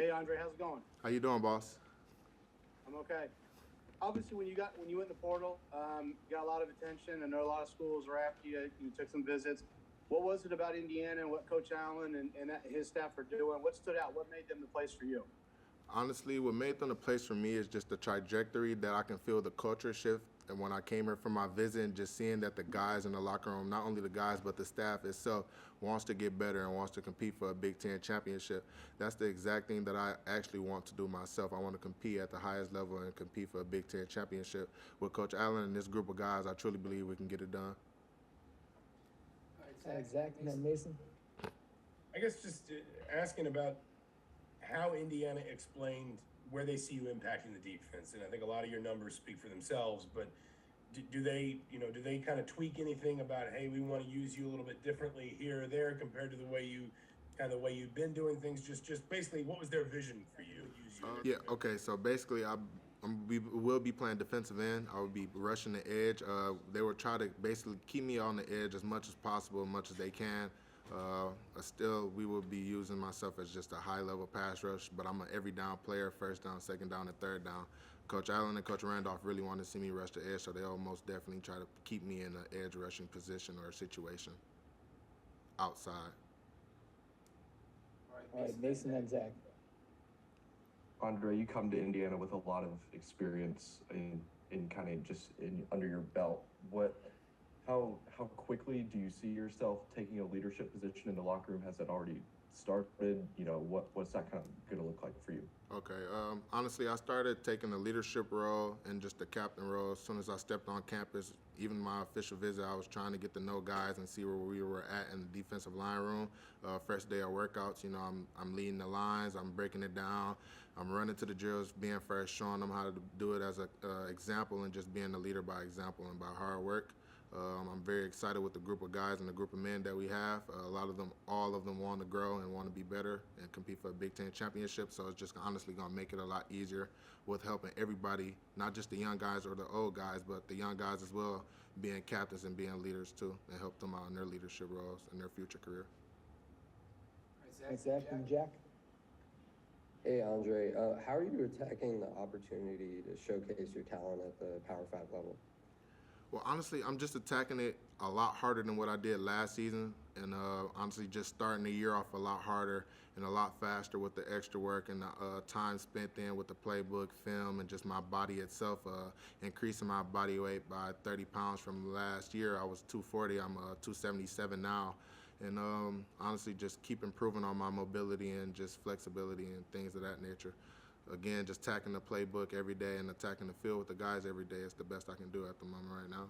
Hey Andre, how's it going? How you doing, boss? I'm okay. Obviously, when you went in the portal, you got a lot of attention. I know a lot of schools were after you. You took some visits. What was it about Indiana and what Coach Allen and his staff are doing? What stood out? What made them the place for you? Honestly, what made them the place for me is just the trajectory that I can feel the culture shift. And when I came here for my visit, and just seeing that the guys in the locker room, not only the guys but the staff itself, wants to get better and wants to compete for a Big Ten championship. That's the exact thing that I actually want to do myself. I want to compete at the highest level and compete for a Big Ten championship. With Coach Allen and this group of guys, I truly believe we can get it done. All right, Zach, and then Mason. I guess just asking about how Indiana explained where they see you impacting the defense, and I think a lot of your numbers speak for themselves. But do they, do they kind of tweak anything about, hey, we want to use you a little bit differently here or there compared to the way you, kind of the way you've been doing things? Just basically, what was their vision for you? Use you. Yeah, okay. So basically, we will be playing defensive end. I will be rushing the edge. They will try to basically keep me on the edge as much as possible, as much as they can. Still, we will be using myself as just a high-level pass rush, but I'm an every down player, first down, second down, and third down. Coach Allen and Coach Randolph really want to see me rush the edge, so they'll most definitely try to keep me in an edge rushing position or situation outside. All right, Mason and Zach. Andre, you come to Indiana with a lot of experience in kind of just under your belt. How quickly do you see yourself taking a leadership position in the locker room? Has that already started? What's that kind of going to look like for you? Okay. Honestly, I started taking the leadership role and just the captain role as soon as I stepped on campus. Even my official visit, I was trying to get to know guys and see where we were at in the defensive line room. First day of workouts, I'm leading the lines, I'm breaking it down, I'm running to the drills, being first, showing them how to do it as an example, and just being a leader by example and by hard work. I'm very excited with the group of guys and the group of men that we have. A lot of them, all of them want to grow and want to be better and compete for a Big Ten championship. So it's just honestly going to make it a lot easier with helping everybody, not just the young guys or the old guys, but the young guys as well, being captains and being leaders too, and help them out in their leadership roles in their future career. All right, Zach and Jack. Hey, Andre, how are you attacking the opportunity to showcase your talent at the Power 5 level? Well, honestly, I'm just attacking it a lot harder than what I did last season, and honestly, just starting the year off a lot harder and a lot faster with the extra work and the time spent in with the playbook, film, and just my body itself, increasing my body weight by 30 pounds from last year. I was 240, I'm 277 now, and honestly, just keep improving on my mobility and just flexibility and things of that nature. Again, just attacking the playbook every day and attacking the field with the guys every day is the best I can do at the moment right now.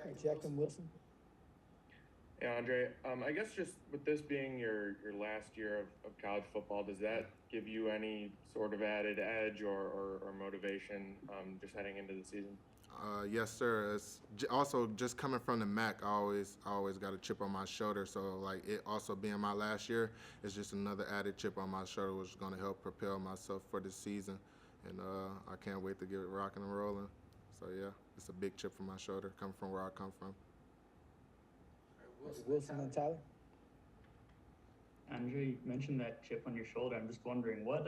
All right, Jack and Wilson. Hey, Andre, I guess just with this being your last year of college football, does that give you any sort of added edge or motivation just heading into the season? Yes, sir. It's also just coming from the MAC. I always got a chip on my shoulder. So like it also being my last year is just another added chip on my shoulder, which is going to help propel myself for this season. And I can't wait to get it rocking and rolling. So yeah, it's a big chip from my shoulder, coming from where I come from. Wilson and Tyler. Andre, you mentioned that chip on your shoulder. I'm just wondering, what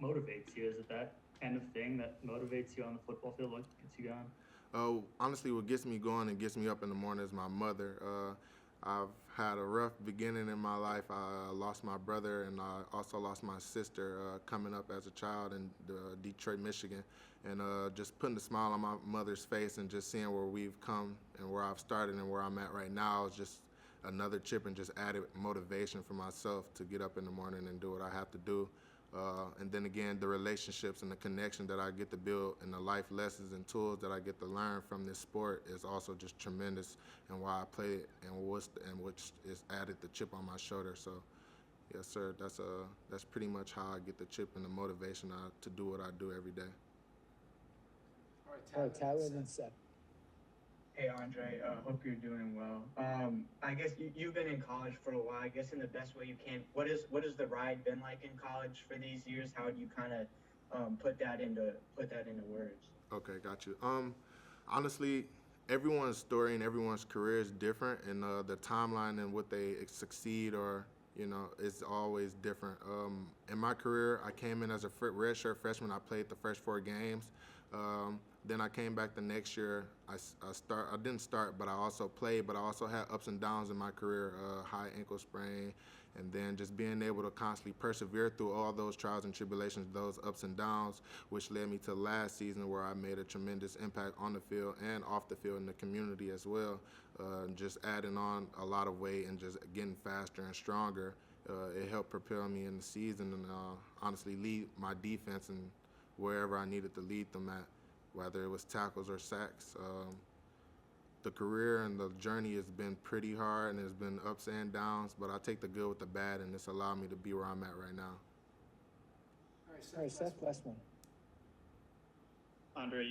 motivates you? Is it that kind of thing that motivates you on the football field? What gets you going? Honestly, what gets me going and gets me up in the morning is my mother. I've had a rough beginning in my life. I lost my brother, and I also lost my sister coming up as a child in Detroit, Michigan. And just putting a smile on my mother's face and just seeing where we've come and where I've started and where I'm at right now is just another chip and just added motivation for myself to get up in the morning and do what I have to do. And then again, the relationships and the connection that I get to build and the life lessons and tools that I get to learn from this sport is also just tremendous, and why I play it and which is added the chip on my shoulder. So yes, sir, that's pretty much how I get the chip and the motivation to do what I do every day. All right, Tyler and then Seth. Hey Andre, hope you're doing well. I guess you've been in college for a while. I guess in the best way you can. What has the ride been like in college for these years? How would you kind of put that into words? Okay, got you. Honestly, everyone's story and everyone's career is different, and the timeline and what they succeed or you know, it's always different. In my career, I came in as a redshirt freshman. I played the first 4 games. Then I came back the next year. I didn't start, but I also played. But I also had ups and downs in my career, high ankle sprain, and then just being able to constantly persevere through all those trials and tribulations, those ups and downs, which led me to last season where I made a tremendous impact on the field and off the field in the community as well. Just adding on a lot of weight and just getting faster and stronger. It helped propel me in the season and honestly lead my defense and wherever I needed to lead them at, whether it was tackles or sacks. The career and the journey has been pretty hard and there's been ups and downs, but I take the good with the bad, and it's allowed me to be where I'm at right now. All right, Seth, last one. Andre, when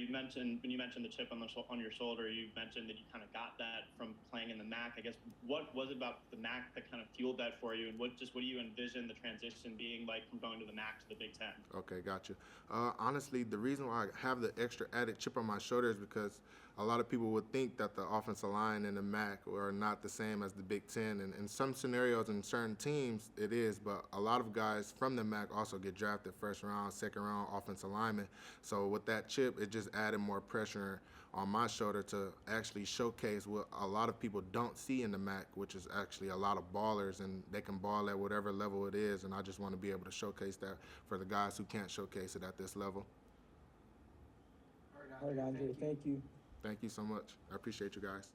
you mentioned the chip on your shoulder, you mentioned that you kind of got that from playing in the MAC. I guess what was it about the MAC that kind of fueled that for you, and what do you envision the transition being like from going to the MAC to the Big Ten? Okay, gotcha. Honestly, the reason why I have the extra added chip on my shoulder is because a lot of people would think that the offensive line in the MAC are not the same as the Big Ten. And in some scenarios and certain teams, it is, but a lot of guys from the MAC also get drafted first round, second round offensive linemen. So with that chip, it just added more pressure on my shoulder to actually showcase what a lot of people don't see in the MAC, which is actually a lot of ballers, and they can ball at whatever level it is. And I just want to be able to showcase that for the guys who can't showcase it at this level. All right, Andre, thank you. Thank you so much. I appreciate you guys.